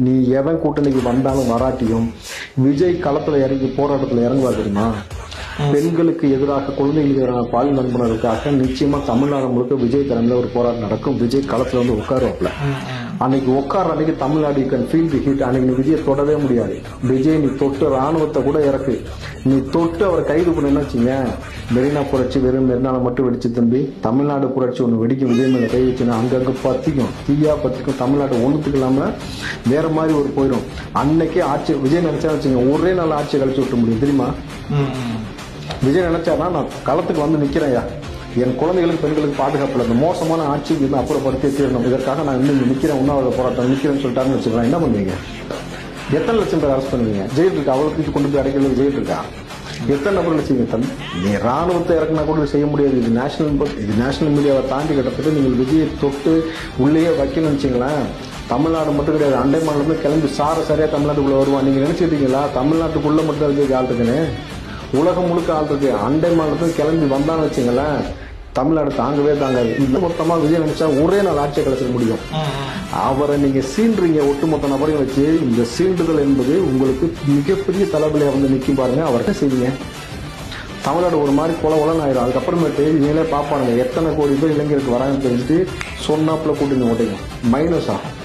நீ எவன் கூட்டணிக்கு வந்தாலும் வராட்டியும் விஜய் களத்துல இறங்கி போராட்டத்துல இறங்குவா தெரியுமா? பெண்களுக்கு எதிராக குழந்தைகளுக்கு எதிரான பாலியல் வன்முறைகளுக்காக நிச்சயமா தமிழ்நாடு முழுக்க விஜய் தலைமையில ஒரு போராட்டம் நடக்கும். விஜய் களத்துல வந்து உட்காருவாப்ல. அன்னைக்கு உட்கார அன்னைக்கு Tamil Nadu can feel the heat. அன்னைக்கு நீ விஜய் தொடவே முடியாது. விஜய் நீ தொட்டு ராணுவத்தை கூட இறக்கு, நீ தொட்டு அவரை கைது பண்ணு வச்சுங்க. மெரினா புரட்சி வெறும் மெரினால மட்டும் வெடிச்சு தம்பி, தமிழ்நாடு புரட்சி ஒன்று வெடிக்கும். விஜய் மேல கை வச்சுன்னா அங்கங்க பத்திக்கும், தீயா பத்திக்கும். தமிழ்நாடு ஒண்ணுத்துக்கு இல்லாம வேற மாதிரி ஒரு போயிடும். அன்னைக்கே ஆட்சி விஜய் நினைச்சா வச்சுங்க ஒரே நாள் ஆட்சியை கழிச்சு விட்ட முடியும் தெரியுமா? விஜய் நினைச்சாருன்னா நான் களத்துக்கு வந்து நிக்கிறேன்யா, என் குழந்தைகளுக்கு பெண்களுக்கு பாதுகாப்பு இந்த மோசமான ஆட்சிக்கு இருந்து அப்புறப்படுத்தி தீரணும், இதற்காக நான் இன்னும் நிக்கிறேன், உண்ணாவிரத போராட்டம் நிக்கிறேன்னு சொல்லிட்டாருன்னு வச்சுக்கலாம். என்ன பண்ணுவீங்க? எத்தனை லட்சம் பேர் அரெஸ்ட் பண்ணுவீங்க? ஜெயில் இருக்கா? அவ்வளவு கொண்டு போய் அடைக்கிறது ஜெயில் இருக்கா? எத்தனை நபர்கள் செய்வீங்க? நீ ராணுவத்தை இறக்குனா கூட செய்ய முடியாது. இது நேஷனல் மீடியாவை தாண்டி கிட்டத்தட்ட நீங்கள் விஜயை தொட்டு உள்ளேயே வைக்கணும்னு வச்சுங்களேன். தமிழ்நாடு மட்டும் கிடையாது, அண்டை மாநிலத்துல கிளம்பி சரியா தமிழ்நாட்டுக்குள்ள வருவான். நீங்க நினைச்சிட்டீங்களா தமிழ்நாட்டுக்குள்ள மட்டும் விஜய்க்கு ஆள் இருக்குன்னு? உலகம் முழுக்க ஆள் இருக்கு. அண்டை மாநிலத்துக்கு கிளம்பி வந்தான்னு வச்சுங்களேன், தமிழ்நாடு தாங்கவே தாங்காது. இன்னும் மொத்தமா விஜய் நினைச்சா ஒரே நாள் ஆட்சியை கலைச்சிட முடியும். அவரை நீங்க சீன்றீங்க ஒட்டுமொத்த நபரையும் வச்சு. இந்த சீண்டுதல் என்பது உங்களுக்கு மிகப்பெரிய தலைவலியா வந்து நிற்கும் பாருங்க. அவர்கிட்ட செய்வீங்க. தமிழ்நாடு ஒரு மாதிரி கொலன்னு ஆயிரும். அதுக்கப்புறமேட்டு நீங்களே பாப்பானுங்க எத்தனை கோடி பேர் இளைஞருக்கு வராங்கன்னு தெரிஞ்சுட்டு சொன்னாப்புல கூட்டிங்க ஓட்டைங்க மைனஸ் ஆகும்.